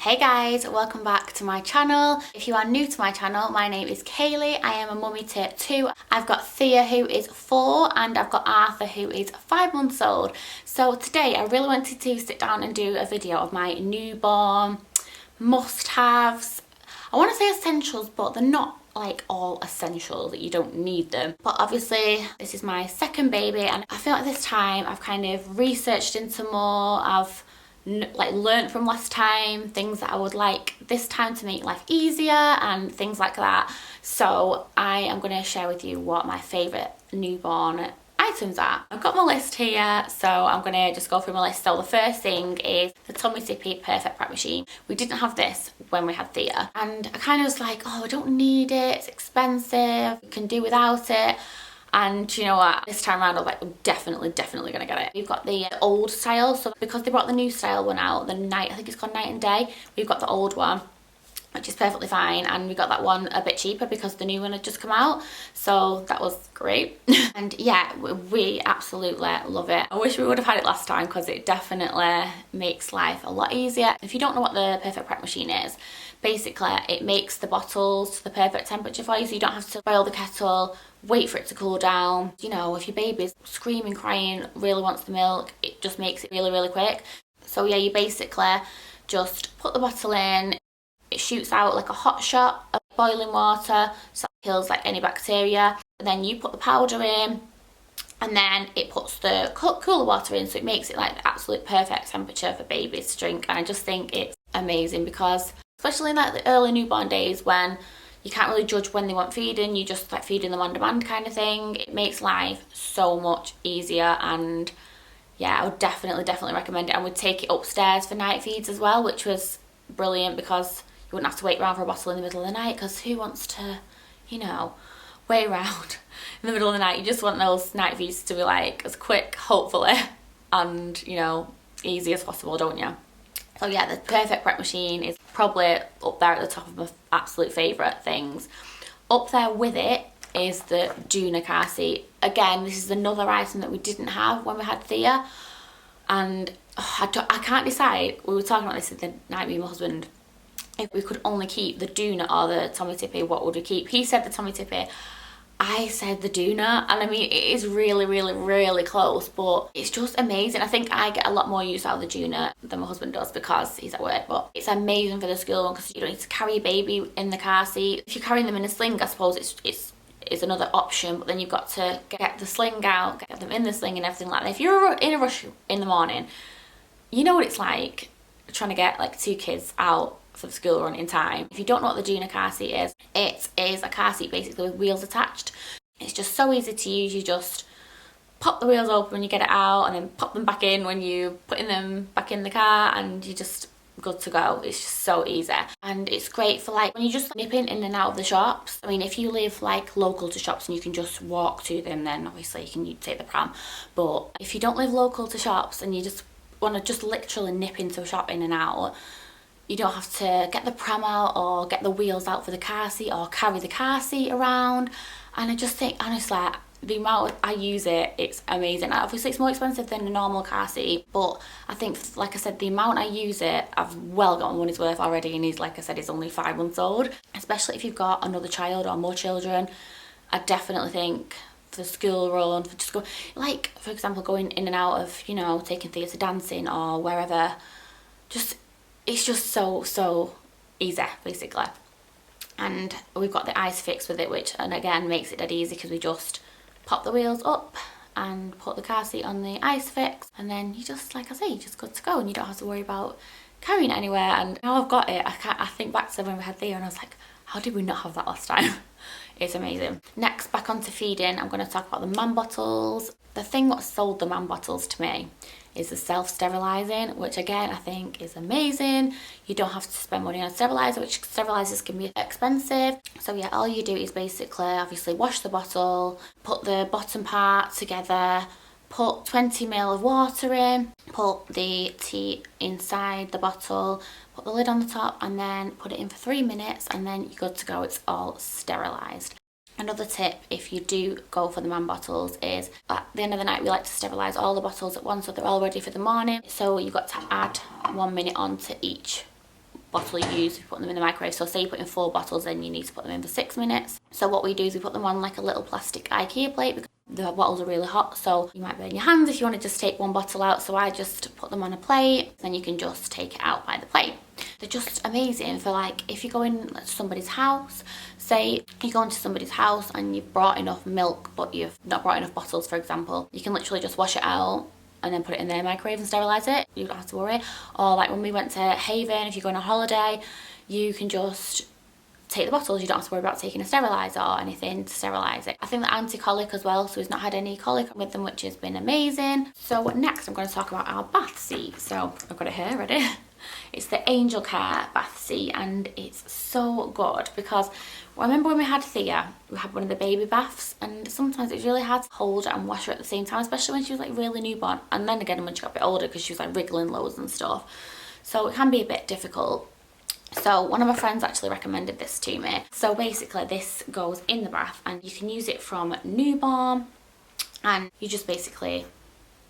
Hey guys, welcome back to my channel. If you are new to my channel, my name is Kayleigh. I am a mummy to two. I've got Thea who is 4 and I've got Arthur who is 5 months old. So today I really wanted to sit down and do a video of my newborn must-haves. I want to say essentials, but they're not like all essential that you don't need them. But obviously this is my second baby and I feel like this time I've kind of researched into more. I've learned from last time things that I would like this time to make life easier and things like that. So I am going to share with you what my favourite newborn items are. I've got my list here, so I'm going to just go through my list. So the first thing is the Tummy Tippy Perfect Prep Machine. We didn't have this when we had Thea and I kind of was like, oh, I don't need it, it's expensive, we can do without it. And you know what, this time around I was like, I'm definitely gonna get it. We've got the old style, so because they brought the new style one out, the night, I think it's called Night and Day, we've got the old one, which is perfectly fine, and we got that one a bit cheaper because the new one had just come out, so that was great. And yeah, we absolutely love it. I wish we would have had it last time because it definitely makes life a lot easier. If you don't know what the Perfect Prep Machine is, basically it makes the bottles to the perfect temperature for you, so you don't have to boil the kettle, wait for it to cool down. You know, if your baby's screaming, crying, really wants the milk, it just makes it really quick. So yeah, you basically just put the bottle in, it shoots out like a hot shot of boiling water, so it kills like any bacteria. And then you put the powder in, and then it puts the cooler water in, so it makes it like the absolute perfect temperature for babies to drink. And I just think it's amazing because, especially in like the early newborn days when you can't really judge when they want feeding, you just like feeding them on demand kind of thing. It makes life so much easier, and yeah, I would definitely recommend it. And we'd take it upstairs for night feeds as well, which was brilliant because you wouldn't have to wait around for a bottle in the middle of the night, because who wants to, you know, wait around in the middle of the night? You just want those night feeds to be like as quick, hopefully, and you know, easy as possible, don't you? So yeah, the Perfect Prep Machine is probably up there at the top of my absolute favourite things. Up there with it is the Doona car seat. Again, this is another item that we didn't have when we had Thea, and I can't decide. We were talking about this the night with my husband. If we could only keep the Doona or the Tummy Tippy, what would we keep? He said the Tummy Tippy, I said the Doona, and I mean, it is really close, but it's just amazing. I think I get a lot more use out of the Doona than my husband does because he's at work, but it's amazing for the school one because you don't need to carry your baby in the car seat. If you're carrying them in a sling, I suppose it's another option, but then you've got to get the sling out, get them in the sling and everything like that. If you're in a rush in the morning, you know what it's like trying to get like 2 kids out for the school run in time. If you don't know what the Doona car seat is, it is a car seat basically with wheels attached. It's just so easy to use. You just pop the wheels open when you get it out and then pop them back in when you putting them back in the car, and you're just good to go. It's just so easy, and it's great for like when you're just nipping in and out of the shops. I mean, if you live like local to shops and you can just walk to them, then obviously you can take the pram. But if you don't live local to shops and you just want to just literally nip into a shop in and out, you don't have to get the pram out or get the wheels out for the car seat or carry the car seat around. And I just think, honestly, the amount I use it, it's amazing. Obviously it's more expensive than a normal car seat, but I think, like I said, the amount I use it, I've well got my money's worth already. And he's, like I said, he's only 5 months old. Especially if you've got another child or more children, I definitely think for the school run, for just go, like for example, going in and out of, you know, taking Thea to dancing or wherever, it's just so easy basically. And we've got the ice fix with it, which, and again, makes it dead easy because we just pop the wheels up and put the car seat on the ice fix, and then you just, like I say, you're just good to go and you don't have to worry about carrying it anywhere. And now I've got it, I think back to when we had Thea and I was like, how did we not have that last time? It's amazing. Next, back onto feeding, I'm going to talk about the man bottles. The thing that sold the man bottles to me is the self-sterilising, which again I think is amazing. You don't have to spend money on a steriliser, which sterilisers can be expensive. So yeah, all you do is basically obviously wash the bottle, put the bottom part together, put 20 ml of water in, put the tea inside the bottle, put the lid on the top, and then put it in for 3 minutes, and then you're good to go. It's all sterilised. Another tip, if you do go for the man bottles, is at the end of the night we like to sterilise all the bottles at once so they're all ready for the morning. So you've got to add 1 minute on to each bottle you use, you put them in the microwave. So say you put in 4 bottles, then you need to put them in for 6 minutes. So what we do is we put them on like a little plastic IKEA plate because the bottles are really hot, so you might burn your hands if you want to just take one bottle out. So I just put them on a plate, then you can just take it out by the plate. They're just amazing for like if you go in to somebody's house, say you go into somebody's house and you've brought enough milk but you've not brought enough bottles, for example, you can literally just wash it out and then put it in their microwave and sterilise it. You don't have to worry. Or like when we went to Haven, if you're going on holiday, you can just take the bottles. You don't have to worry about taking a steriliser or anything to sterilise it. I think they're anti-colic as well, so he's not had any colic with them, which has been amazing. So next I'm going to talk about our bath seat. So I've got it here ready. It's the Angel Care bath seat, and it's so good because I remember when we had Thea, we had one of the baby baths, and sometimes it's really hard to hold her and wash her at the same time, especially when she was like really newborn, and then again when she got a bit older because she was like wriggling loads and stuff. So it can be a bit difficult. So one of my friends actually recommended this to me. So basically this goes in the bath and you can use it from newborn, and you just basically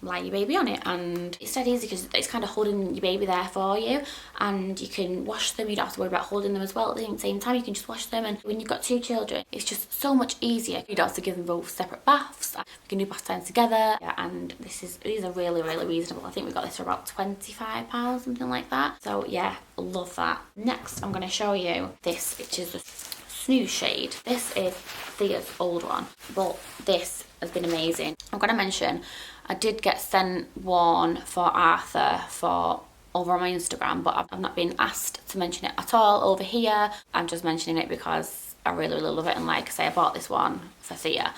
lie your baby on it, and it's dead easy because it's kind of holding your baby there for you, and you can wash them. You don't have to worry about holding them as well at the same time. You can just wash them, and when you've got 2 children it's just so much easier. You don't have to give them both separate baths. We can do bath time together, and these are really reasonable. I think we got this for about £25, something like that. So yeah, love that. Next I'm going to show you this, which is a snooze shade. This is Thea's old one, but this has been amazing. I'm going to mention I did get sent one for Arthur for over on my Instagram, but I've not been asked to mention it at all over here. I'm just mentioning it because I really love it, and like I say, I bought this one for Thea,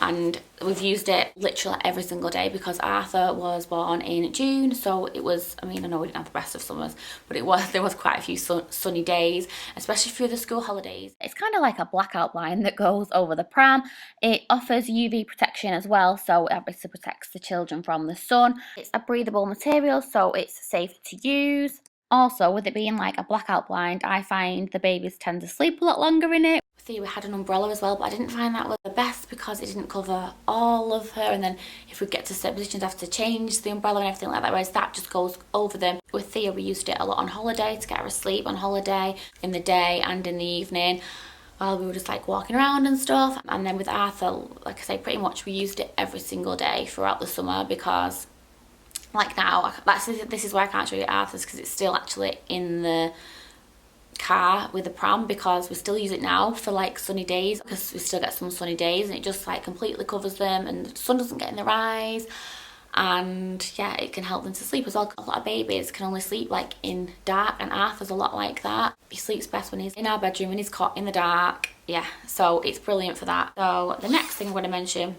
and we've used it literally every single day because Arthur was born in June, so it was, I mean, I know we didn't have the best of summers, but there was quite a few sunny days, especially through the school holidays. It's kind of like a blackout blind that goes over the pram. It offers UV protection as well, so it obviously protects the children from the sun. It's a breathable material, so it's safe to use. Also, with it being like a blackout blind, I find the babies tend to sleep a lot longer in it. We had an umbrella as well, but I didn't find that was the best because it didn't cover all of her, and then if we get to certain positions I have to change the umbrella and everything like that, whereas that just goes over them. With Thea we used it a lot on holiday to get her asleep on holiday in the day and in the evening while we were just like walking around and stuff. And then with Arthur, like I say, pretty much we used it every single day throughout the summer because like now, this is why I can't show you Arthur's because it's still actually in the car with the pram, because we still use it now for like sunny days because we still get some sunny days, and it just like completely covers them and the sun doesn't get in their eyes, and yeah, it can help them to sleep as well. A lot of babies can only sleep like in dark, and Arthur's a lot like that. He sleeps best when he's in our bedroom, when he's cot in the dark. Yeah, so it's brilliant for that. So the next thing I'm going to mention,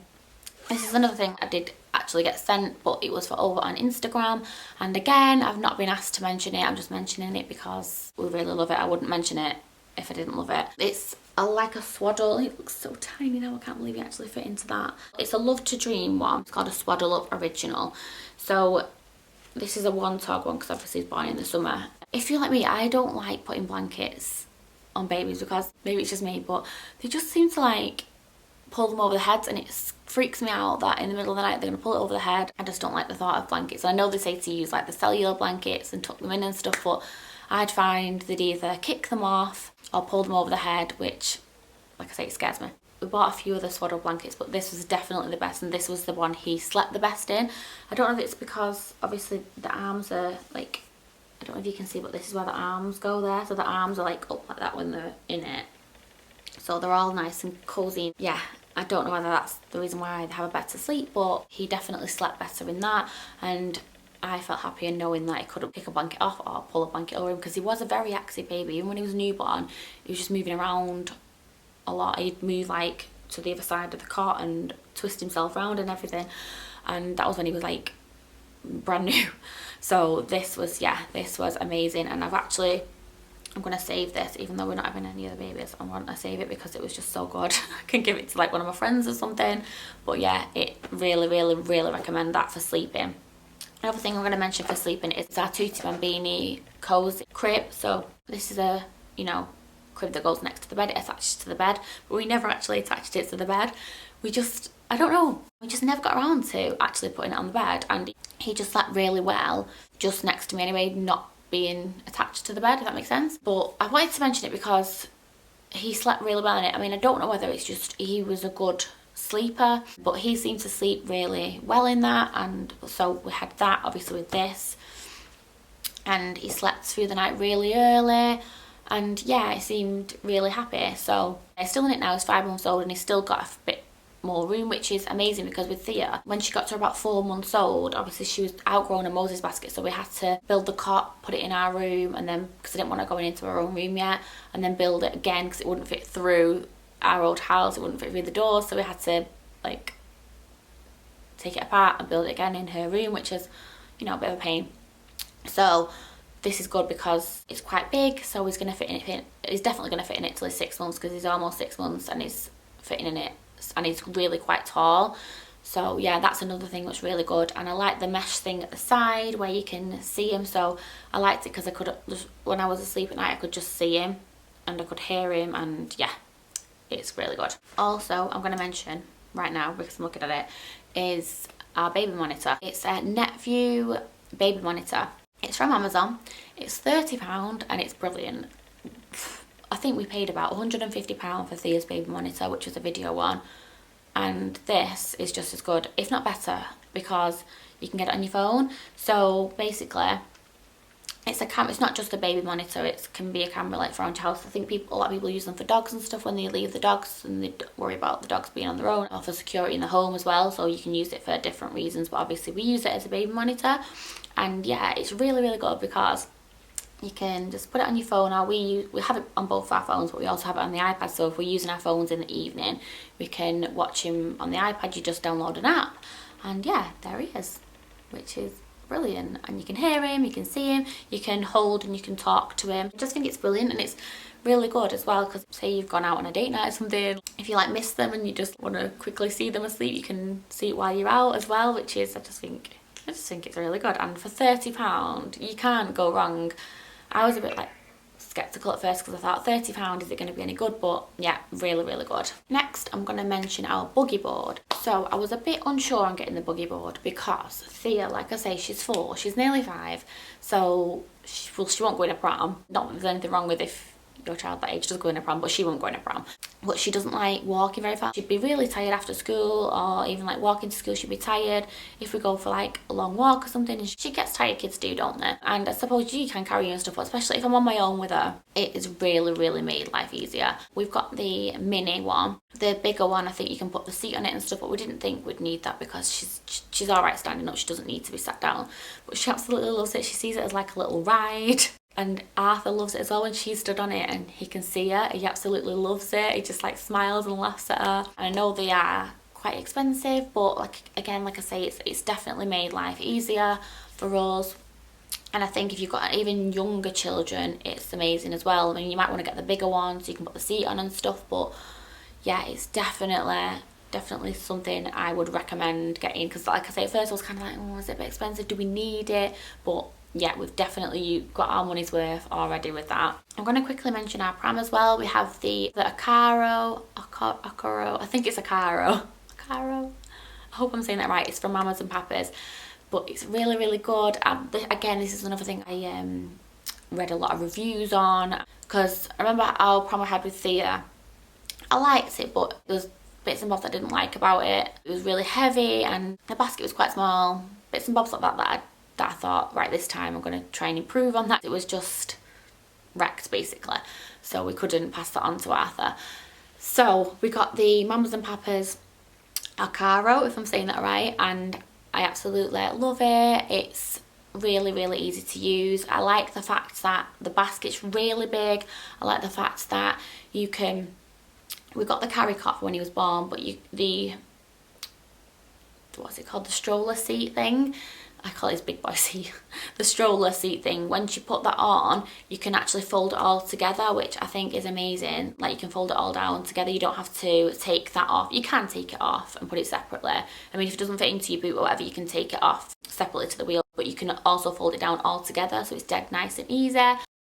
this is another thing I did actually get sent, but it was for over on Instagram, and again I've not been asked to mention it. I'm just mentioning it because we really love it. I wouldn't mention it if I didn't love it. It's like a swaddle. It looks so tiny now, I can't believe it actually fit into that. It's a Love to Dream one. It's called a Swaddle Up Original. So this is a 1-tog one because obviously he's born in the summer. If you're like me, I don't like putting blankets on babies because maybe it's just me, but they just seem to like pull them over the heads, and it freaks me out that in the middle of the night they're going to pull it over the head. I just don't like the thought of blankets. I know they say to use like the cellular blankets and tuck them in and stuff, but I'd find they'd either kick them off or pull them over the head, which, like I say, it scares me. We bought a few other swaddle blankets, but this was definitely the best, and this was the one he slept the best in. I don't know if it's because obviously the arms are like, I don't know if you can see, but this is where the arms go there, so the arms are like up like that when they're in it, so they're all nice and cozy. Yeah, I don't know whether that's the reason why they have a better sleep, but he definitely slept better in that, and I felt happier knowing that I couldn't pick a blanket off or pull a blanket over him, because he was a very active baby. Even when he was newborn, he was just moving around a lot. He'd move like to the other side of the cot and twist himself around and everything, and that was when he was like brand new. So this was amazing, and I'm going to save this, even though we're not having any other babies. I want to save it because it was just so good. I can give it to like one of my friends or something. But yeah, it really recommend that for sleeping. Another thing I'm going to mention for sleeping is our Tutti Bambini cozy crib. So this is a, crib that goes next to the bed. It attaches to the bed, but we never actually attached it to the bed. I don't know, we just never got around to actually putting it on the bed, and he just slept really well just next to me anyway, not being attached to the bed, if that makes sense. But I wanted to mention it because he slept really well in it. I mean, I don't know whether it's just he was a good sleeper, but he seemed to sleep really well in that. And so we had that obviously with this, and he slept through the night really early, and yeah, he seemed really happy. So he's still in it now. He's 5 months old and he's still got a bit more room, which is amazing, because with Thea, when she got to about 4 months old, obviously she was outgrowing a Moses basket, so we had to build the cot, put it in our room, and then because I didn't want her going into her own room yet, and then build it again because it wouldn't fit through our old house, it wouldn't fit through the door, so we had to like take it apart and build it again in her room, which is, you know, a bit of a pain. So this is good because it's quite big, so he's going to fit in it. He's definitely going to fit in it till he's 6 months, because he's almost 6 months and he's fitting in it, and he's really quite tall. So yeah, that's another thing that's really good. And I like the mesh thing at the side where you can see him, so I liked it because I could just, when I was asleep at night, I could just see him and I could hear him, and yeah, it's really good. Also, I'm going to mention right now, because I'm looking at it, is our baby monitor. It's a NetView baby monitor. It's from Amazon. It's £30 and it's brilliant. I think we paid about £150 for Thea's baby monitor, which was a video one, and this is just as good, if not better, because you can get it on your phone. So basically, it's a camera. It's not just a baby monitor. It can be a camera like for around your house. I think a lot of people use them for dogs and stuff when they leave the dogs and they worry about the dogs being on their own, or for security in the home as well. So you can use it for different reasons, but obviously we use it as a baby monitor. And yeah, it's really, really good because you can just put it on your phone, or we have it on both our phones, but we also have it on the iPad. So if we're using our phones in the evening, we can watch him on the iPad. You just download an app, and yeah, there he is, which is brilliant. And you can hear him, you can see him, you can hold and you can talk to him. I just think it's brilliant, and it's really good as well, because say you've gone out on a date night or something, if you like miss them and you just want to quickly see them asleep, you can see it while you're out as well, which is, I just think it's really good. And for £30, you can't go wrong. I was a bit like sceptical at first because I thought £30, is it going to be any good? But yeah, really, really good. Next, I'm going to mention our buggy board. So I was a bit unsure on getting the buggy board because Thea, like I say, she's 4, she's nearly 5, so she won't go in a pram. Not that there's anything wrong with if your child that age does go in a pram, but she won't go in a pram. But she doesn't like walking very fast. She'd be really tired after school, or even like walking to school, she'd be tired. If we go for like a long walk or something, and she gets tired, kids do, don't they? And I suppose you can carry her and stuff, but especially if I'm on my own with her, it is really, really made life easier. We've got the mini one. The bigger one, I think you can put the seat on it and stuff, but we didn't think we'd need that because she's all right standing up. She doesn't need to be sat down, but she absolutely loves it. She sees it as like a little ride. And Arthur loves it as well. When she stood on it and he can see her, he absolutely loves it. He just like smiles and laughs at her. And I know they are quite expensive, but like again, like I say, it's definitely made life easier for us. And I think if you've got even younger children, it's amazing as well. I mean, you might want to get the bigger one so you can put the seat on and stuff, but yeah, it's definitely something I would recommend getting, because like I say, at first I was kind of like, oh, is it a bit expensive? Do we need it? But yeah, we've definitely got our money's worth already with that. I'm going to quickly mention our pram as well. We have the Acaro, I think it's Acaro. I hope I'm saying that right. It's from Mamas and Papas, but it's really, really good. Again, this is another thing I read a lot of reviews on, because I remember our pram I had with Thea, I liked it, but there's bits and bobs I didn't like about it. It was really heavy and the basket was quite small. Bits and bobs like that I thought, right, this time I'm going to try and improve on that. It was just wrecked basically, so we couldn't pass that on to Arthur. So we got the Mamas and Papas Acaro, if I'm saying that right, and I absolutely love it. It's really, really easy to use. I like the fact that the basket's really big. I like the fact that we got the carry cot for when he was born, but what's it called, the stroller seat thing, I call it his big boy seat, the stroller seat thing. Once you put that on, you can actually fold it all together, which I think is amazing. Like, you can fold it all down together. You don't have to take that off. You can take it off and put it separately. I mean, if it doesn't fit into your boot or whatever, you can take it off separately to the wheel, but you can also fold it down all together, so it's dead nice and easy.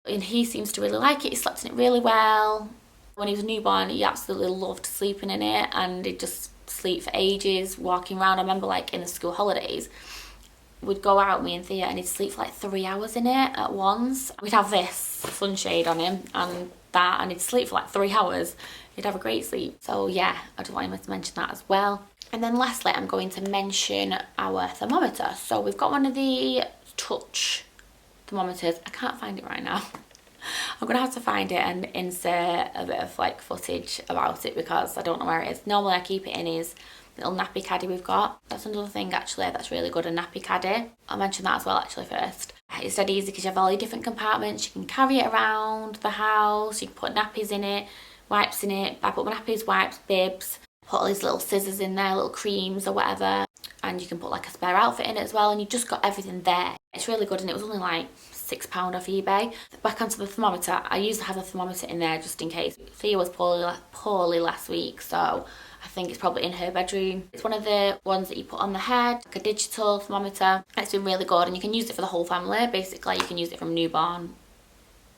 And he seems to really like it. He slept in it really well. When he was a newborn, he absolutely loved sleeping in it, and he'd just sleep for ages, walking around. I remember like in the school holidays, We'd go out, me and Thea, and he'd sleep for like 3 hours in it at once. We'd have this sunshade on him and that, and he'd sleep for like 3 hours. He'd have a great sleep. So yeah, I just wanted to mention that as well. And then lastly, I'm going to mention our thermometer. So we've got one of the touch thermometers. I can't find it right now. I'm gonna have to find it and insert a bit of like footage about it because I don't know where it is. Normally I keep it in his little nappy caddy we've got. That's another thing actually that's really good, a nappy caddy. I'll mention that as well actually first. It's dead easy because you have all your different compartments. You can carry it around the house, you can put nappies in it, wipes in it. I put my nappies, wipes, bibs, put all these little scissors in there, little creams or whatever, and you can put like a spare outfit in it as well, and you just got everything there. It's really good, and it was only like £6 off eBay. Back onto the thermometer, I usually have a thermometer in there just in case. Thea was poorly last week, so I think it's probably in her bedroom. It's one of the ones that you put on the head, like a digital thermometer. It's been really good, and you can use it for the whole family. Basically, you can use it from newborn,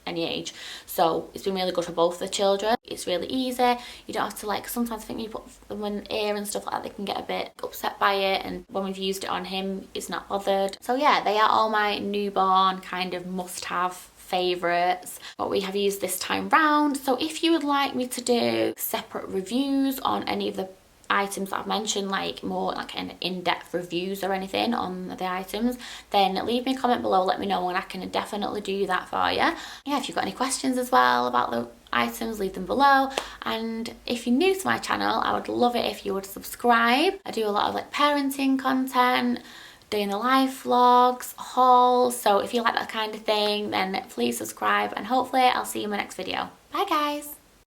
any age. So it's been really good for both the children. It's really easy. You don't have to like, sometimes I think you put them in ear and stuff like that, they can get a bit upset by it, and when we've used it on him, he's not bothered. So yeah, they are all my newborn kind of must-have favourites, what we have used this time round. So if you would like me to do separate reviews on any of the items that I've mentioned, like more like an in-depth reviews or anything on the items, then leave me a comment below, let me know, and I can definitely do that for you. Yeah, if you've got any questions as well about the items, leave them below. And if you're new to my channel, I would love it if you would subscribe. I do a lot of like parenting content, doing the life vlogs, hauls, so if you like that kind of thing, then please subscribe, and hopefully I'll see you in my next video. Bye guys!